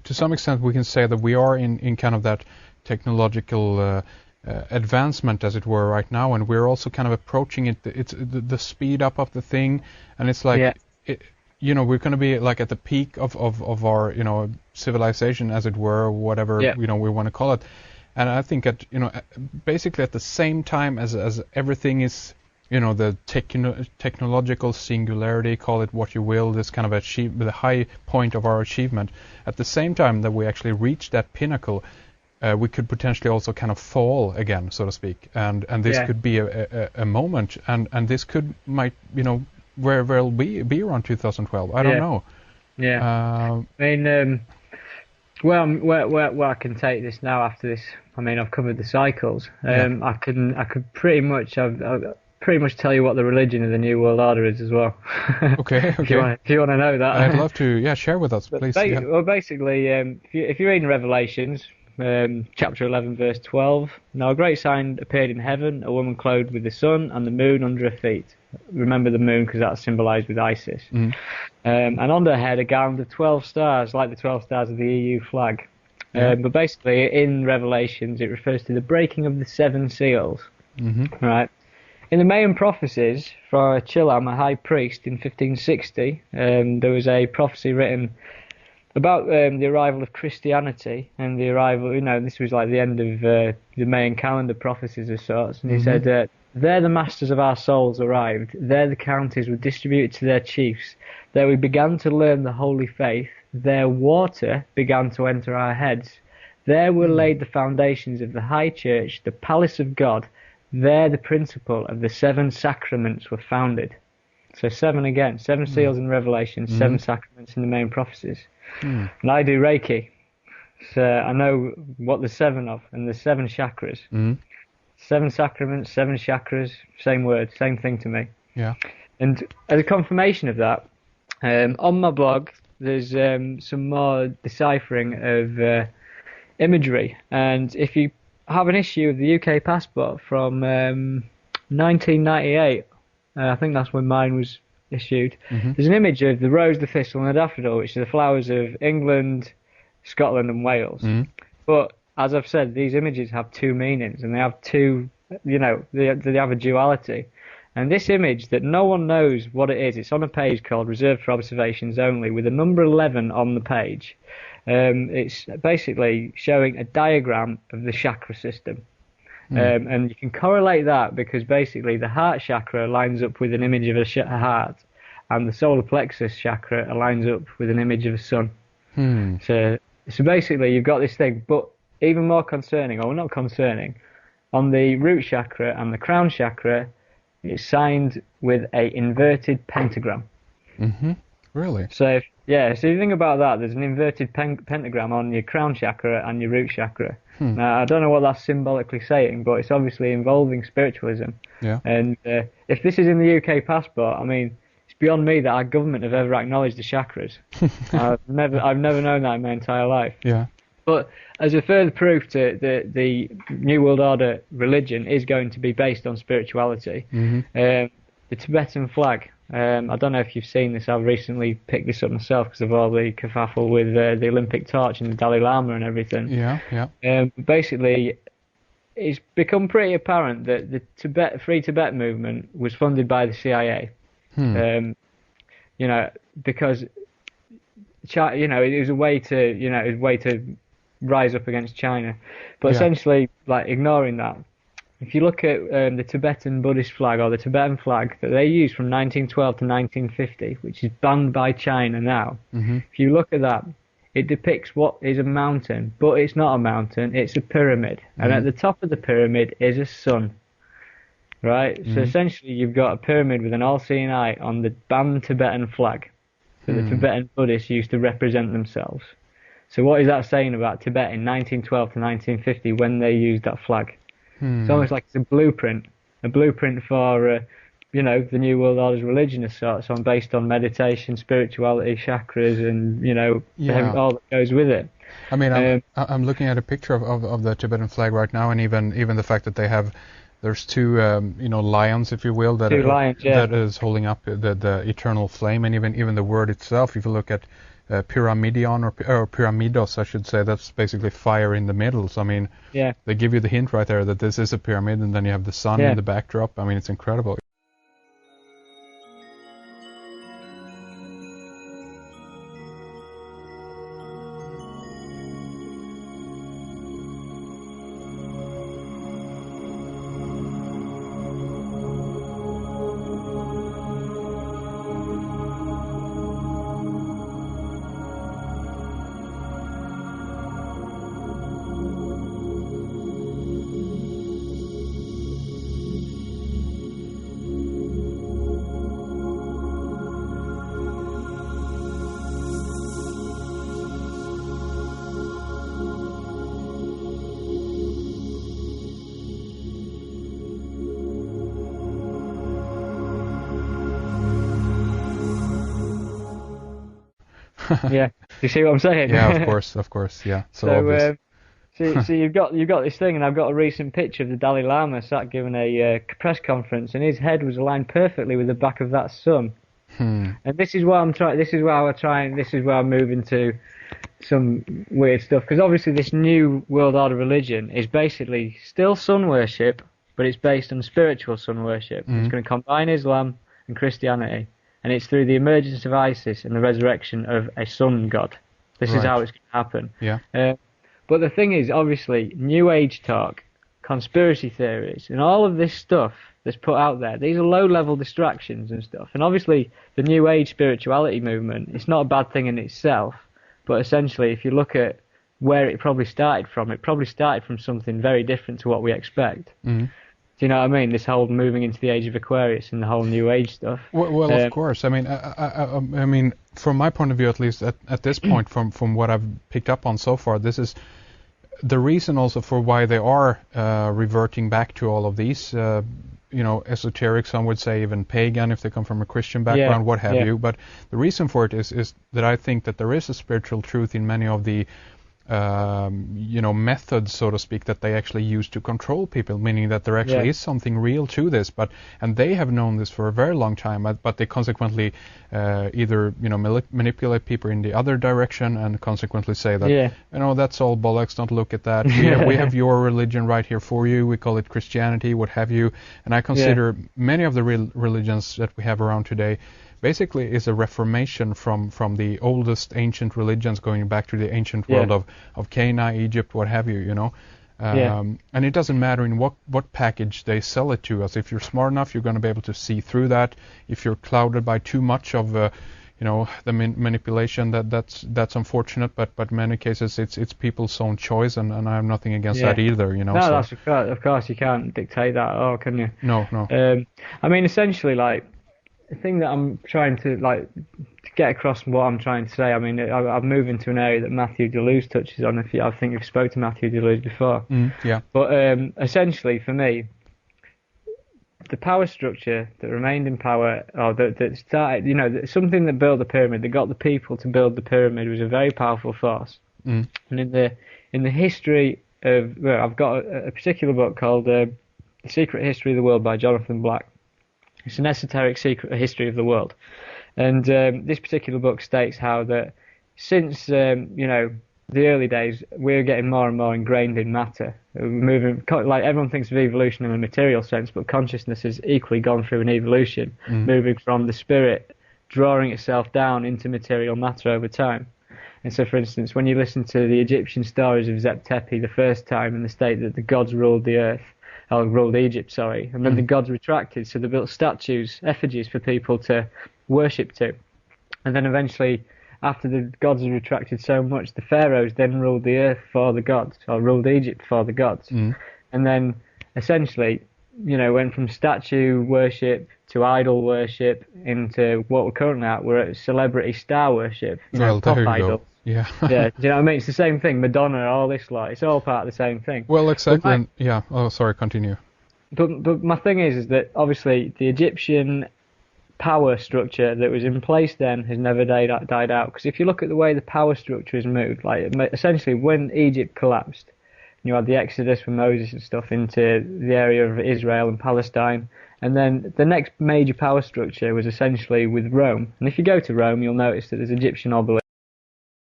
to some extent we can say that we are in kind of that technological advancement, as it were, right now, and we're also kind of approaching it. It's the speed up of the thing, and it's like, we're going to be like at the peak of our civilization, as it were, whatever we want to call it. And I think basically at the same time as everything is, the technological singularity, call it what you will, this kind of the high point of our achievement. At the same time that we actually reach that pinnacle, we could potentially also kind of fall again, so to speak. And this could be a moment, and this might where we'll be around 2012. I don't know. Yeah. I mean, well, I can take this now after this. I mean, I've covered the cycles. I could pretty much tell you what the religion of the New World Order is as well. Okay. If you want to know that, I'd love to. Share with us, please. Well, basically, if you're reading Revelations, chapter 11, verse 12. Now a great sign appeared in heaven: a woman clothed with the sun and the moon under her feet. Remember the moon because that's symbolised with Isis. And on her head a garland of 12 stars, like the 12 stars of the EU flag. But basically, in Revelations, it refers to the breaking of the 7 seals. Right. In the main prophecies for Chilam, a high priest, in 1560, there was a prophecy written about the arrival of Christianity and the arrival, this was like the end of the Mayan calendar prophecies of sorts. And he said, there the masters of our souls arrived. There the counties were distributed to their chiefs. There we began to learn the holy faith. There water began to enter our heads. There were laid the foundations of the high church, the palace of God. There the principle of the 7 sacraments were founded. So 7 again, 7 seals in Revelation, 7 sacraments in the main prophecies. And I do Reiki, so I know what there's 7 of, and there's 7 chakras. 7 sacraments, 7 chakras, same word, same thing to me. Yeah. And as a confirmation of that, on my blog, there's some more deciphering of imagery. And if you have an issue of the UK passport from 1998, I think that's when mine was issued. There's an image of the rose, the thistle, and the daffodil, which are the flowers of England, Scotland, and Wales. But as I've said, these images have 2 meanings, and they have they have a duality. And this image that no one knows what it is, it's on a page called Reserved for Observations Only, with a number 11 on the page. It's basically showing a diagram of the chakra system. And you can correlate that because basically the heart chakra lines up with an image of a heart, and the solar plexus chakra aligns up with an image of a sun. So basically you've got this thing, but even more concerning, or not concerning, on the root chakra and the crown chakra, it's signed with a inverted pentagram. Really? So if you think about that, there's an inverted pentagram on your crown chakra and your root chakra. Now, I don't know what that's symbolically saying, but it's obviously involving spiritualism. Yeah. And if this is in the UK passport, I mean, it's beyond me that our government have ever acknowledged the chakras. I've never known that in my entire life. Yeah. But as a further proof to the New World Order religion is going to be based on spirituality, the Tibetan flag. I don't know if you've seen this. I've recently picked this up myself because of all the kerfuffle with the Olympic torch and the Dalai Lama and everything. Yeah. Basically, it's become pretty apparent that the Free Tibet movement was funded by the CIA. Because it was a way to rise up against China. But essentially, like, ignoring that, if you look at the Tibetan Buddhist flag, or the Tibetan flag that they used from 1912 to 1950, which is banned by China now, if you look at that, it depicts what is a mountain, but it's not a mountain, it's a pyramid. And at the top of the pyramid is a sun. Right? So essentially you've got a pyramid with an all-seeing eye on the banned Tibetan flag that the Tibetan Buddhists used to represent themselves. So what is that saying about Tibet in 1912 to 1950 when they used that flag? It's almost like it's a blueprint for, the New World Order's religion of sorts, based on meditation, spirituality, chakras, and, all that goes with it. I mean, I'm looking at a picture of the Tibetan flag right now, and even the fact that there's 2, lions, if you will, that is holding up the eternal flame, and even the word itself. If you look at Pyramidion or Pyramidos, I should say. That's basically fire in the middle. So I mean, they give you the hint right there that this is a pyramid, and then you have the sun in the backdrop. I mean, it's incredible. Yeah, do you see what I'm saying? Yeah, of course, yeah. So you've got this thing, and I've got a recent picture of the Dalai Lama sat giving a press conference, and his head was aligned perfectly with the back of that sun. And this is where I'm trying. This is where I'm moving to some weird stuff, because obviously this new world order religion is basically still sun worship, but it's based on spiritual sun worship. It's going to combine Islam and Christianity. And it's through the emergence of Isis and the resurrection of a sun god. This is how it's going to happen. Yeah. But the thing is, obviously, New Age talk, conspiracy theories, and all of this stuff that's put out there, these are low-level distractions and stuff. And obviously, the New Age spirituality movement, it's not a bad thing in itself, but essentially, if you look at where it probably started from something very different to what we expect. Mm-hmm. Do you know what I mean? This whole moving into the age of Aquarius and the whole New Age stuff. Well, of course. I mean, from my point of view, at least at this point, from what I've picked up on so far, this is the reason also for why they are reverting back to all of these, esoteric. Some would say even pagan if they come from a Christian background, what have you. But the reason for it is that I think that there is a spiritual truth in many of the methods, so to speak, that they actually use to control people, meaning that there actually is something real to this, and they have known this for a very long time, but they consequently either manipulate people in the other direction and consequently say that that's all bollocks, don't look at that, we have your religion right here for you, we call it Christianity, what have you. And I consider many of the religions that we have around today basically is a reformation from the oldest ancient religions, going back to the ancient world of Cana, Egypt, what have you, And it doesn't matter in what package they sell it to us. If you're smart enough, you're going to be able to see through that. If you're clouded by too much of the manipulation, that's unfortunate, but in many cases it's people's own choice, and I have nothing against that either, No, that's of course you can't dictate that at all, can you? No. I mean, essentially, like, the thing that I'm trying to get across what I'm trying to say, I mean, I've moved into an area that Matthew Deleuze touches on. I think you've spoke to Matthew Deleuze before. But essentially, for me, the power structure that remained in power, or that started, something that built the pyramid, that got the people to build the pyramid, was a very powerful force. And in the history of, I've got a particular book called The Secret History of the World by Jonathan Black. It's an esoteric secret history of the world. And this particular book states how that since, the early days, we're getting more and more ingrained in matter. We're moving, like everyone thinks of evolution in a material sense, but consciousness has equally gone through an evolution, moving from the spirit, drawing itself down into material matter over time. And so, for instance, when you listen to the Egyptian stories of Zep Tepi the first time, and the state that the gods ruled the earth, ruled Egypt, and then the gods retracted, so they built statues, effigies for people to worship to. And then eventually, after the gods had retracted so much, the pharaohs then ruled the earth for the gods, or ruled Egypt for the gods. And then, essentially, went from statue worship to idol worship into what we're currently at. We're at celebrity star worship, pop idols. Yeah. Do you know what I mean? It's the same thing. Madonna, all this lot. It's all part of the same thing. Well, exactly. Oh, sorry. Continue. But my thing is that obviously the Egyptian power structure that was in place then has never died out. Because if you look at the way the power structure has moved, like essentially when Egypt collapsed, you had the Exodus with Moses and stuff into the area of Israel and Palestine. And then the next major power structure was essentially with Rome. And if you go to Rome, you'll notice that there's Egyptian obelisks.